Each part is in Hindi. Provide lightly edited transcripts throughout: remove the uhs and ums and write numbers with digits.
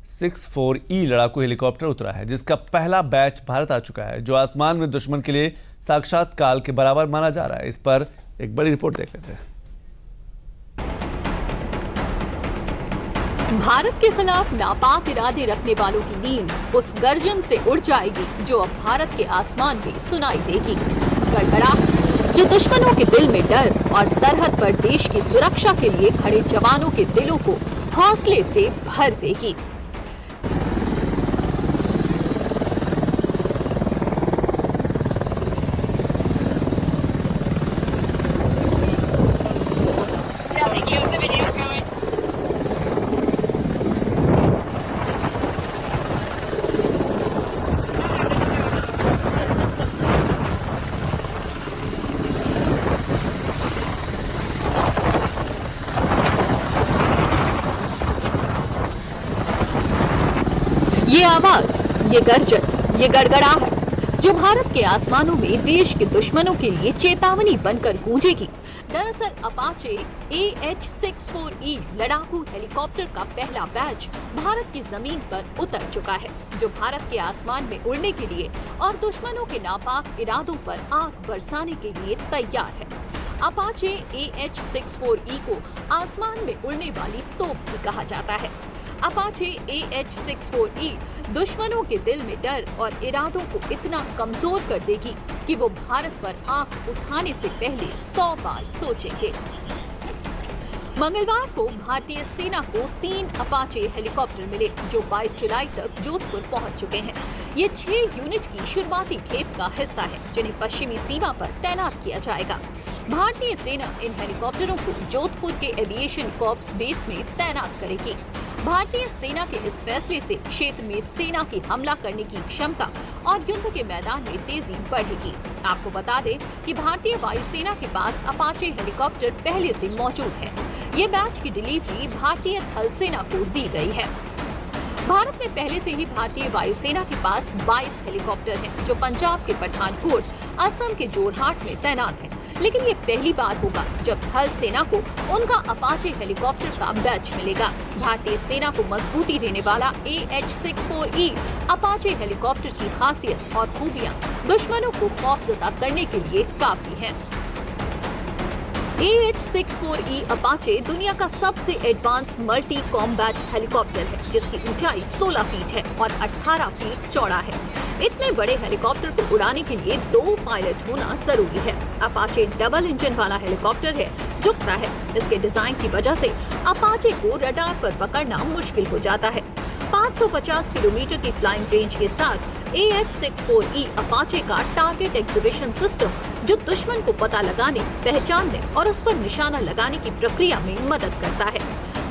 AH-64E लड़ाकू हेलीकॉप्टर उतरा है, जिसका पहला बैच भारत आ चुका है, जो आसमान में दुश्मन के लिए साक्षात काल के बराबर माना जा रहा है। इस पर एक बड़ी रिपोर्ट देख लेते हैं। भारत के खिलाफ नापाक इरादे रखने वालों की नींद उस गर्जन से उड़ जाएगी जो अब भारत के आसमान में सुनाई देगी। गड़गड़ाहट जो दुश्मनों के दिल में डर और सरहद पर देश की सुरक्षा के लिए खड़े जवानों के दिलों को हौसले से भर देगी। ये आवाज, ये गर्जन, ये गड़गड़ाहट जो भारत के आसमानों में देश के दुश्मनों के लिए चेतावनी बनकर गूंजेगी। दरअसल अपाचे AH-64E लड़ाकू हेलीकॉप्टर का पहला बैच भारत की जमीन पर उतर चुका है, जो भारत के आसमान में उड़ने के लिए और दुश्मनों के नापाक इरादों पर आग बरसाने के लिए तैयार है। अपाचे AH-64E को आसमान में उड़ने वाली तोप भी कहा जाता है। अपाचे AH-64E दुश्मनों के दिल में डर और इरादों को इतना कमजोर कर देगी कि वो भारत पर आंख उठाने से पहले 100 बार सोचेंगे। मंगलवार को भारतीय सेना को 3 अपाचे हेलीकॉप्टर मिले, जो 22 जुलाई तक जोधपुर पहुंच चुके हैं। ये 6 यूनिट की शुरुआती खेप का हिस्सा है, जिन्हें पश्चिमी सीमा पर तैनात किया जाएगा। भारतीय सेना इन हेलीकॉप्टरों को जोधपुर के एविएशन कॉर्प्स बेस में तैनात करेगी। भारतीय सेना के इस फैसले से क्षेत्र में सेना की हमला करने की क्षमता और युद्ध के मैदान में तेजी बढ़ेगी। आपको बता दें कि भारतीय वायुसेना के पास अपाचे हेलीकॉप्टर पहले से मौजूद है। ये बैच की डिलीवरी भारतीय थल सेना को दी गई है। भारत में पहले से ही भारतीय वायुसेना के पास 22 हेलीकॉप्टर हैं, जो पंजाब के पठानकोट, असम के जोरहाट में तैनात हैं। लेकिन ये पहली बार होगा जब थल सेना को उनका अपाचे हेलीकॉप्टर का बैच मिलेगा। भारतीय सेना को मजबूती देने वाला AH-64E अपाचे हेलीकॉप्टर की खासियत और खूबियां दुश्मनों को खौफजदा करने के लिए काफी हैं। AH-64E अपाचे दुनिया का सबसे एडवांस मल्टी कॉम्बैट हेलीकॉप्टर है, जिसकी ऊंचाई 16 फीट है और 18 फीट चौड़ा है। इतने बड़े हेलीकॉप्टर को उड़ाने के लिए 2 पायलट होना जरूरी है। अपाचे डबल इंजन वाला हेलीकॉप्टर है, झुकता है। इसके डिजाइन की वजह से अपाचे को रडार पर पकड़ना मुश्किल हो जाता है। 550 किलोमीटर की फ्लाइंग रेंज के साथ AH-64E अपाचे का टारगेट एग्जीबिशन सिस्टम, जो दुश्मन को पता लगाने, पहचानने और उस पर निशाना लगाने की प्रक्रिया में मदद करता है।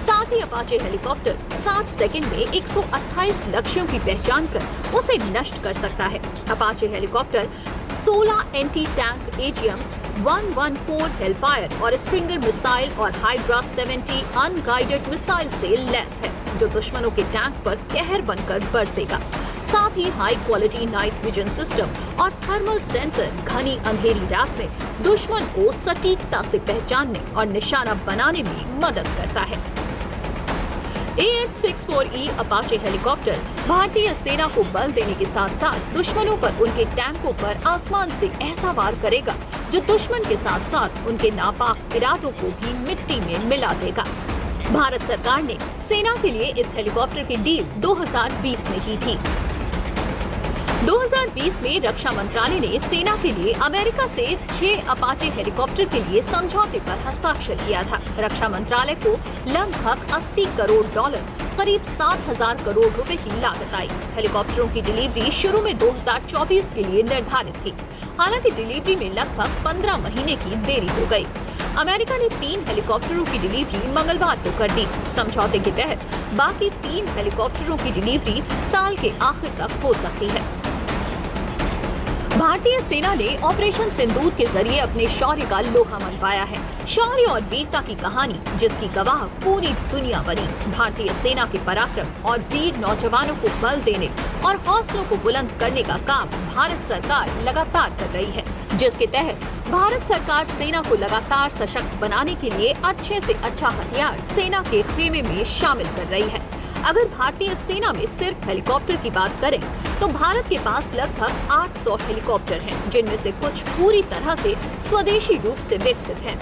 साथ ही अपाचे हेलीकॉप्टर 60 सेकंड में 128 लक्ष्यों की पहचान कर उसे नष्ट कर सकता है। Apache helicopter 16 anti tank AGM-114 Hellfire और स्ट्रिंगर मिसाइल और हाइड्रा 70 अनगाइडेड मिसाइल से लैस है, जो दुश्मनों के टैंक पर कहर बनकर बरसेगा। साथ ही high quality night vision system और थर्मल सेंसर घनी अंधेरी रात में दुश्मन को सटीकता से पहचानने और निशाना बनाने में मदद करता है। AH-64E अपाचे हेलीकॉप्टर भारतीय सेना को बल देने के साथ साथ दुश्मनों पर उनके टैंकों पर आसमान से ऐसा वार करेगा, जो दुश्मन के साथ साथ उनके नापाक इरादों को भी मिट्टी में मिला देगा। भारत सरकार ने सेना के लिए इस हेलीकॉप्टर की डील 2020 में की थी। 2020 में रक्षा मंत्रालय ने सेना के लिए अमेरिका से 6 अपाचे हेलीकॉप्टर के लिए समझौते पर हस्ताक्षर किया था। रक्षा मंत्रालय को लगभग $80 करोड़, करीब 7,000 करोड़ रुपए की लागत आई। हेलीकॉप्टरों की डिलीवरी शुरू में 2024 के लिए निर्धारित थी। हालांकि डिलीवरी में लगभग 15 महीने की देरी हो गई। अमेरिका ने 3 हेलीकॉप्टरों की डिलीवरी मंगलवार को कर दी। समझौते के तहत बाकी 3 हेलीकॉप्टरों की डिलीवरी साल के आखिर तक हो सकती है। भारतीय सेना ने ऑपरेशन सिंदूर के जरिए अपने शौर्य का लोहा मनवाया है। शौर्य और वीरता की कहानी, जिसकी गवाह पूरी दुनिया बनी। भारतीय सेना के पराक्रम और वीर नौजवानों को बल देने और हौसलों को बुलंद करने का काम भारत सरकार लगातार कर रही है, जिसके तहत भारत सरकार सेना को लगातार सशक्त बनाने के लिए अच्छे से अच्छा हथियार सेना के खेमे में शामिल कर रही है। अगर भारतीय सेना में सिर्फ हेलीकॉप्टर की बात करें तो भारत के पास लगभग 800 हेलीकॉप्टर हैं, जिनमें से कुछ पूरी तरह से स्वदेशी रूप से विकसित हैं।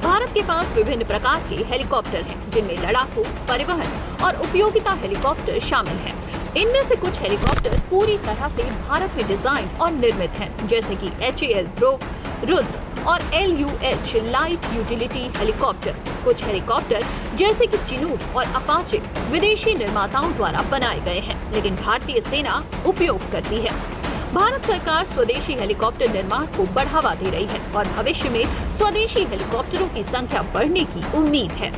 भारत के पास विभिन्न प्रकार के हेलीकॉप्टर हैं, जिनमें लड़ाकू, परिवहन और उपयोगिता हेलीकॉप्टर शामिल हैं। इनमें से कुछ हेलीकॉप्टर पूरी तरह से भारत में डिजाइन और निर्मित हैं, जैसे कि HAL ध्रुव, रुद्र और LUH लाइट यूटिलिटी हेलीकॉप्टर। कुछ हेलीकॉप्टर जैसे कि चिनूक और अपाचे विदेशी निर्माताओं द्वारा बनाए गए हैं, लेकिन भारतीय सेना उपयोग करती है। भारत सरकार स्वदेशी हेलीकॉप्टर निर्माण को बढ़ावा दे रही है और भविष्य में स्वदेशी हेलीकॉप्टरों की संख्या बढ़ने की उम्मीद है।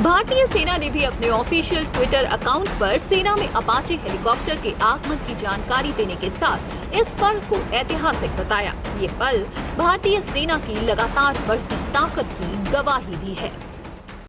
भारतीय सेना ने भी अपने ऑफिशियल ट्विटर अकाउंट पर सेना में अपाचे हेलीकॉप्टर के आगमन की जानकारी देने के साथ इस पल को ऐतिहासिक बताया। ये पल भारतीय सेना की लगातार बढ़ती ताकत की गवाही भी है।